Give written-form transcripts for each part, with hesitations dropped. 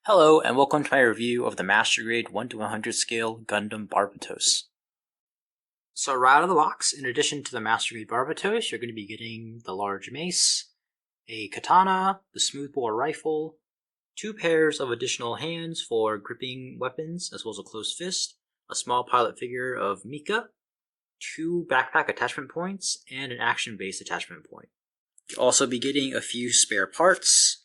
Hello, and welcome to my review of the Master Grade 1 to 100 scale Gundam Barbatos. So right out of the box, in addition to the Master Grade Barbatos, you're going to be getting the large mace, a katana, the smoothbore rifle, 2 pairs of additional hands for gripping weapons, as well as a closed fist, a small pilot figure of Mika, 2 backpack attachment points, and an action-based attachment point. You'll also be getting a few spare parts,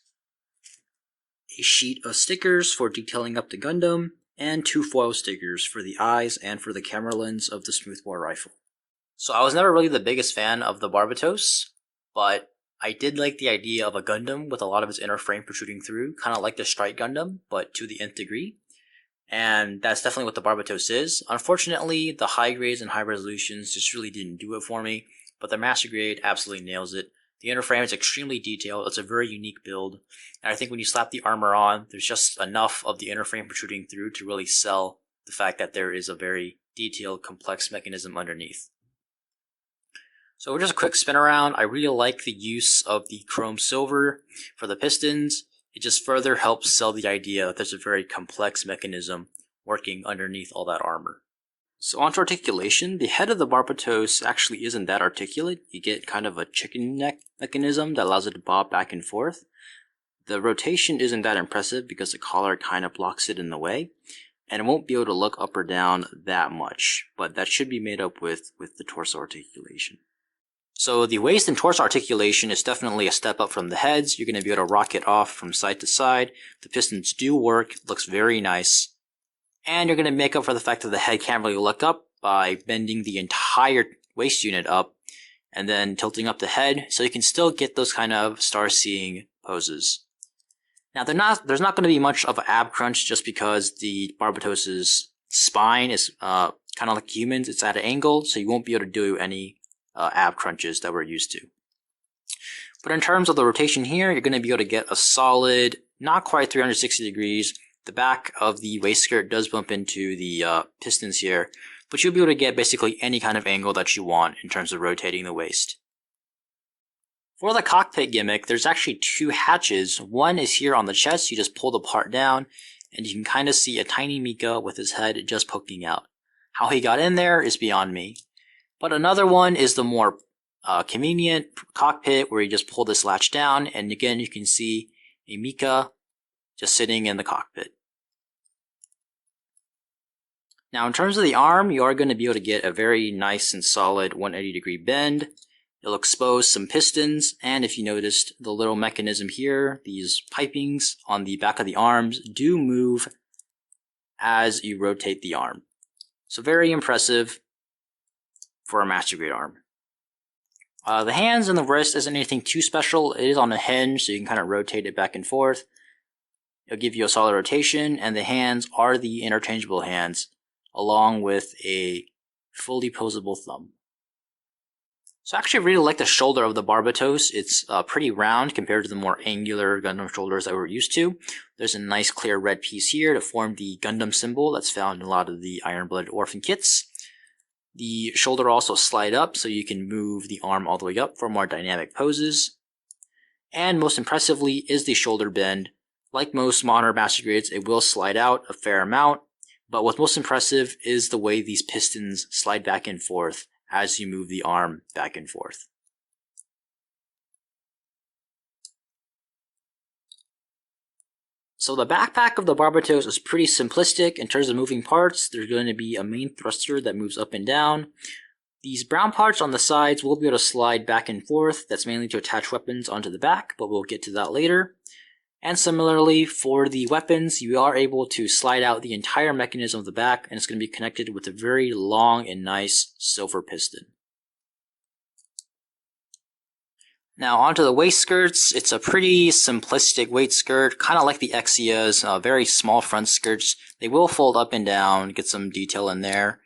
a sheet of stickers for detailing up the Gundam, and 2 foil stickers for the eyes and for the camera lens of the smoothbore rifle. So I was never really the biggest fan of the Barbatos, but I did like the idea of a Gundam with a lot of its inner frame protruding through, kind of like the Strike Gundam, but to the nth degree. And that's definitely what the Barbatos is. Unfortunately, the high grades and high resolutions just really didn't do it for me, but the Master Grade absolutely nails it. The inner frame is extremely detailed, it's a very unique build, and I think when you slap the armor on, there's just enough of the inner frame protruding through to really sell the fact that there is a very detailed, complex mechanism underneath. So just a quick spin around, I really like the use of the chrome silver for the pistons. It just further helps sell the idea that there's a very complex mechanism working underneath all that armor. So onto articulation, the head of the Barbatos actually isn't that articulate. You get kind of a chicken neck mechanism that allows it to bob back and forth. The rotation isn't that impressive because the collar kind of blocks it in the way, and it won't be able to look up or down that much, but that should be made up with the torso articulation. So the waist and torso articulation is definitely a step up from the heads. You're going to be able to rock it off from side to side. The pistons do work, looks very nice. And you're going to make up for the fact that the head can't really look up by bending the entire waist unit up and then tilting up the head, so you can still get those kind of star-seeing poses. Now, there's not going to be much of an ab crunch just because the Barbatos' spine is kind of like humans. It's at an angle, so you won't be able to do any ab crunches that we're used to. But in terms of the rotation here, you're going to be able to get a solid, not quite 360 degrees. The back of the waist skirt does bump into the pistons here, but you'll be able to get basically any kind of angle that you want in terms of rotating the waist. For the cockpit gimmick, there's actually 2 hatches. One is here on the chest. You just pull the part down, and you can kind of see a tiny Mika with his head just poking out. How he got in there is beyond me. But another one is the more convenient cockpit where you just pull this latch down, and again you can see a Mika just sitting in the cockpit. Now in terms of the arm, you are going to be able to get a very nice and solid 180-degree bend. It'll expose some pistons, and if you noticed, the little mechanism here, these pipings on the back of the arms, do move as you rotate the arm. So very impressive for a Master Grade arm. The hands and the wrist isn't anything too special. It is on a hinge, so you can kind of rotate it back and forth. It'll give you a solid rotation, and the hands are the interchangeable hands, along with a fully posable thumb. So I actually really like the shoulder of the Barbatos. It's pretty round compared to the more angular Gundam shoulders that we're used to. There's a nice clear red piece here to form the Gundam symbol that's found in a lot of the Iron-Blooded Orphan kits. The shoulder also slide up, so you can move the arm all the way up for more dynamic poses. And most impressively is the shoulder bend. Like most modern Master Grades, it will slide out a fair amount, but what's most impressive is the way these pistons slide back and forth as you move the arm back and forth. So the backpack of the Barbatos is pretty simplistic in terms of moving parts. There's going to be a main thruster that moves up and down. These brown parts on the sides will be able to slide back and forth. That's mainly to attach weapons onto the back, but we'll get to that later. And similarly, for the weapons, you are able to slide out the entire mechanism of the back, and it's going to be connected with a very long and nice silver piston. Now onto the waist skirts. It's a pretty simplistic waist skirt, kind of like the Exia's, very small front skirts. They will fold up and down, get some detail in there,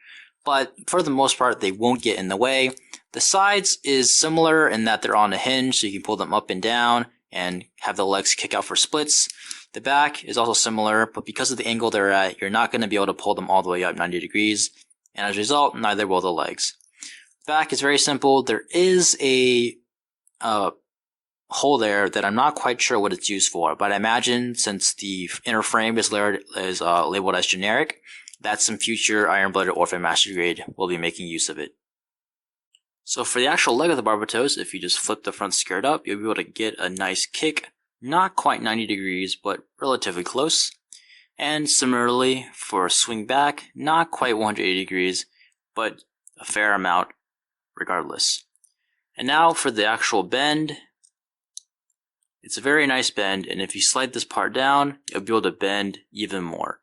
but for the most part they won't get in the way. The sides is similar in that they're on a hinge, so you can pull them up and down and have the legs kick out for splits. The back is also similar, but because of the angle they're at, you're not going to be able to pull them all the way up 90 degrees, and as a result, neither will the legs. The back is very simple. There is a hole there that I'm not quite sure what it's used for, but I imagine since the inner frame is labeled as generic, that some future Iron-Blooded Orphan Master Grade will be making use of it. So for the actual leg of the Barbatos, if you just flip the front skirt up, you'll be able to get a nice kick, not quite 90 degrees, but relatively close. And similarly, for a swing back, not quite 180 degrees, but a fair amount regardless. And now for the actual bend, it's a very nice bend, and if you slide this part down, you'll be able to bend even more.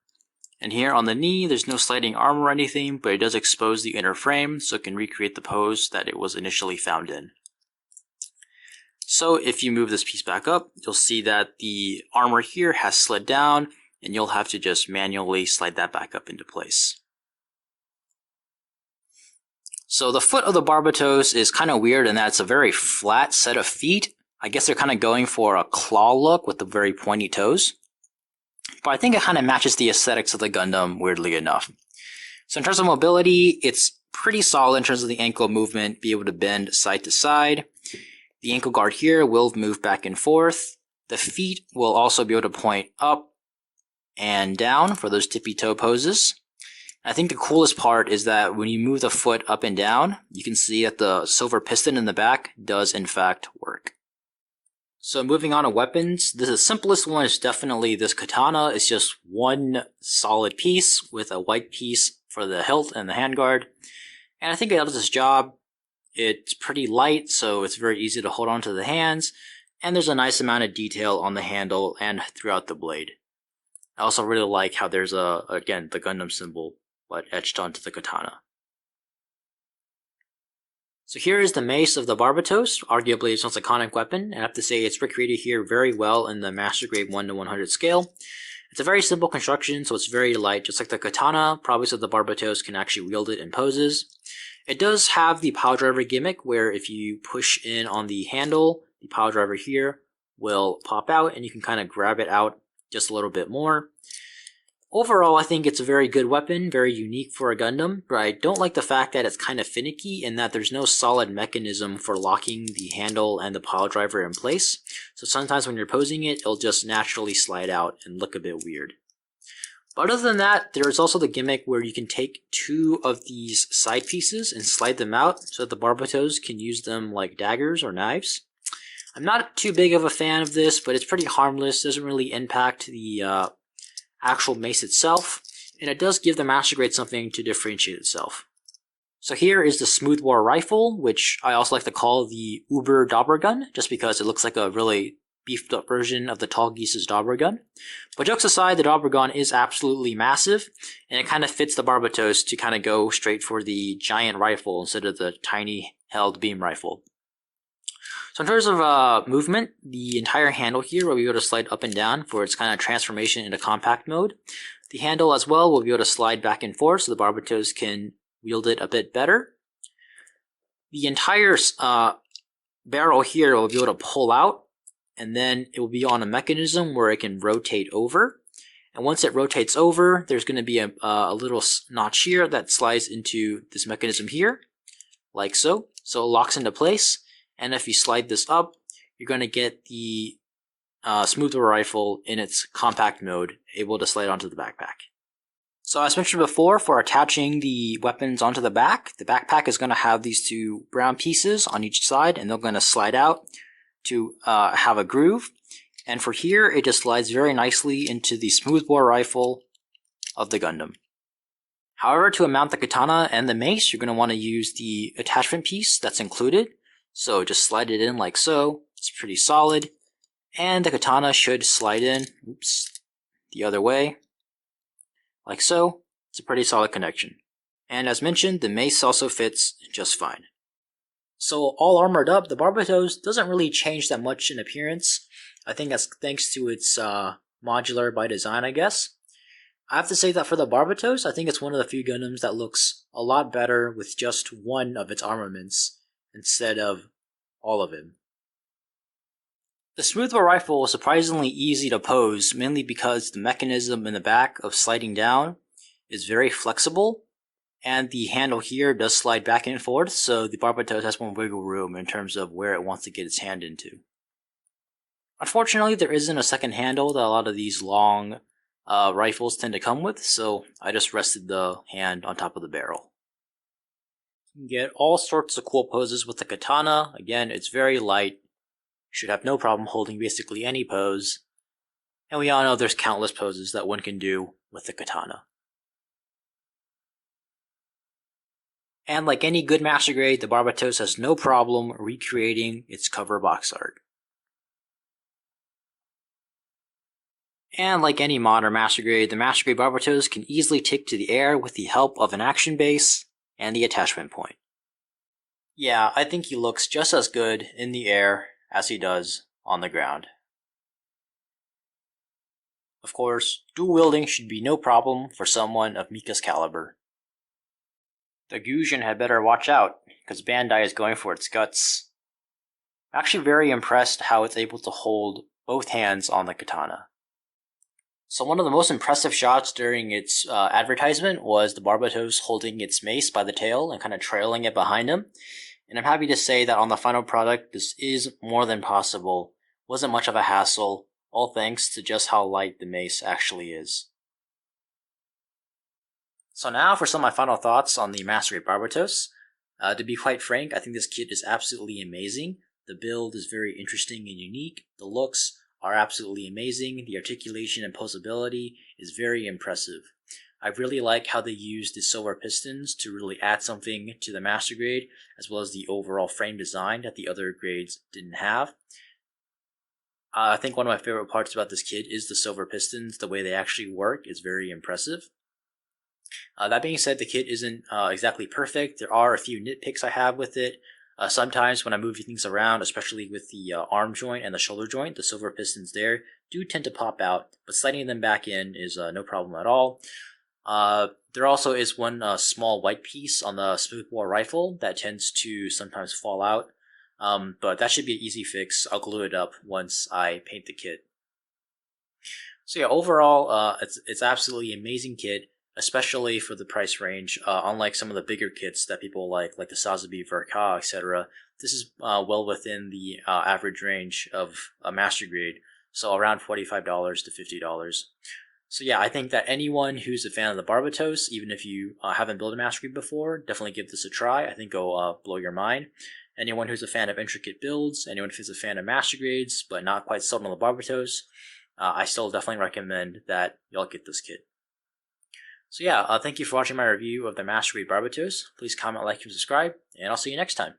And here on the knee, there's no sliding arm or anything, but it does expose the inner frame, so it can recreate the pose that it was initially found in. So if you move this piece back up, you'll see that the armor here has slid down, and you'll have to just manually slide that back up into place. So the foot of the Barbatos is kind of weird in that it's a very flat set of feet. I guess they're kind of going for a claw look with the very pointy toes. But I think it kind of matches the aesthetics of the Gundam, weirdly enough. So in terms of mobility, it's pretty solid in terms of the ankle movement, be able to bend side to side. The ankle guard here will move back and forth. The feet will also be able to point up and down for those tippy toe poses. I think the coolest part is that when you move the foot up and down, you can see that the silver piston in the back does in fact work. So moving on to weapons, the simplest one is definitely this katana. It's just one solid piece with a white piece for the hilt and the handguard. And I think it does its job. It's pretty light, so it's very easy to hold on to the hands. And there's a nice amount of detail on the handle and throughout the blade. I also really like how there's again, the Gundam symbol, but etched onto the katana. So here is the mace of the Barbatos, arguably its most iconic weapon. I have to say it's recreated here very well in the Master Grade 1:100 scale. It's a very simple construction, so it's very light, just like the katana, probably so the Barbatos can actually wield it in poses. It does have the pile driver gimmick, where if you push in on the handle, the pile driver here will pop out, and you can kind of grab it out just a little bit more. Overall, I think it's a very good weapon, very unique for a Gundam, but I don't like the fact that it's kind of finicky in that there's no solid mechanism for locking the handle and the pile driver in place. So sometimes when you're posing it, it'll just naturally slide out and look a bit weird. But other than that, there's also the gimmick where you can take two of these side pieces and slide them out so that the Barbatos can use them like daggers or knives. I'm not too big of a fan of this, but it's pretty harmless, doesn't really impact the actual mace itself, and it does give the Master Grade something to differentiate itself. So here is the smoothbore rifle, which I also like to call the Uber Dopplergun, just because it looks like a really beefed up version of the Tall Geese's Dopplergun. But jokes aside, the Dopplergun is absolutely massive, and it kind of fits the Barbatos to kind of go straight for the giant rifle instead of the tiny held beam rifle. So in terms of movement, the entire handle here will be able to slide up and down for its kind of transformation into compact mode. The handle as well will be able to slide back and forth so the Barbatos can wield it a bit better. The entire barrel here will be able to pull out, and then it will be on a mechanism where it can rotate over. And once it rotates over, there's going to be a little notch here that slides into this mechanism here, like so. So it locks into place. And if you slide this up, you're going to get the smoothbore rifle in its compact mode, able to slide onto the backpack. So as mentioned before, for attaching the weapons onto the backpack is going to have these two brown pieces on each side, and they're going to slide out to have a groove. And for here, it just slides very nicely into the smoothbore rifle of the Gundam. However, to mount the katana and the mace, you're going to want to use the attachment piece that's included. So just slide it in like so. It's pretty solid. And the katana should slide in, the other way, like so. It's a pretty solid connection. And as mentioned, the mace also fits just fine. So all armored up, the Barbatos doesn't really change that much in appearance. I think that's thanks to its modular by design, I guess. I have to say that for the Barbatos, I think it's one of the few Gundams that looks a lot better with just one of its armaments instead of all of it. The smoothbore rifle was surprisingly easy to pose, mainly because the mechanism in the back of sliding down is very flexible, and the handle here does slide back and forth, so the Barbatos has more wiggle room in terms of where it wants to get its hand into. Unfortunately, there isn't a second handle that a lot of these long rifles tend to come with, so I just rested the hand on top of the barrel. You can get all sorts of cool poses with the katana. Again, it's very light. Should have no problem holding basically any pose. And we all know there's countless poses that one can do with the katana. And like any good master grade, the Barbatos has no problem recreating its cover box art. And like any modern master grade, the master grade Barbatos can easily take to the air with the help of an action base and the attachment point. Yeah, I think he looks just as good in the air as he does on the ground. Of course, dual wielding should be no problem for someone of Mika's caliber. The Gujin had better watch out, because Bandai is going for its guts. I'm actually very impressed how it's able to hold both hands on the katana. So one of the most impressive shots during its advertisement was the Barbatos holding its mace by the tail and kind of trailing it behind him. And I'm happy to say that on the final product, this is more than possible. Wasn't much of a hassle, all thanks to just how light the mace actually is. So now for some of my final thoughts on the Master Grade Barbatos. To be quite frank, I think this kit is absolutely amazing. The build is very interesting and unique. The looks are absolutely amazing. The articulation and posability is very impressive. I really like how they used the silver pistons to really add something to the Master Grade, as well as the overall frame design that the other grades didn't have. I think one of my favorite parts about this kit is the silver pistons. The way they actually work is very impressive. That being said, the kit isn't exactly perfect. There are a few nitpicks I have with it. Sometimes when I move things around, especially with the arm joint and the shoulder joint, the silver pistons there do tend to pop out, but sliding them back in is no problem at all. There also is one small white piece on the smoothbore rifle that tends to sometimes fall out, but that should be an easy fix. I'll glue it up once I paint the kit. So yeah, overall, it's absolutely amazing kit, especially for the price range. Unlike some of the bigger kits that people like the Sazabi, Verka, etc., this is well within the average range of a Master Grade, so around $45 to $50. So yeah, I think that anyone who's a fan of the Barbatos, even if you haven't built a Master Grade before, definitely give this a try. I think it'll blow your mind. Anyone who's a fan of intricate builds, anyone who's a fan of Master Grades, but not quite sold on the Barbatos, I still definitely recommend that y'all get this kit. So yeah, thank you for watching my review of the Master Grade Barbatos. Please comment, like, and subscribe, and I'll see you next time.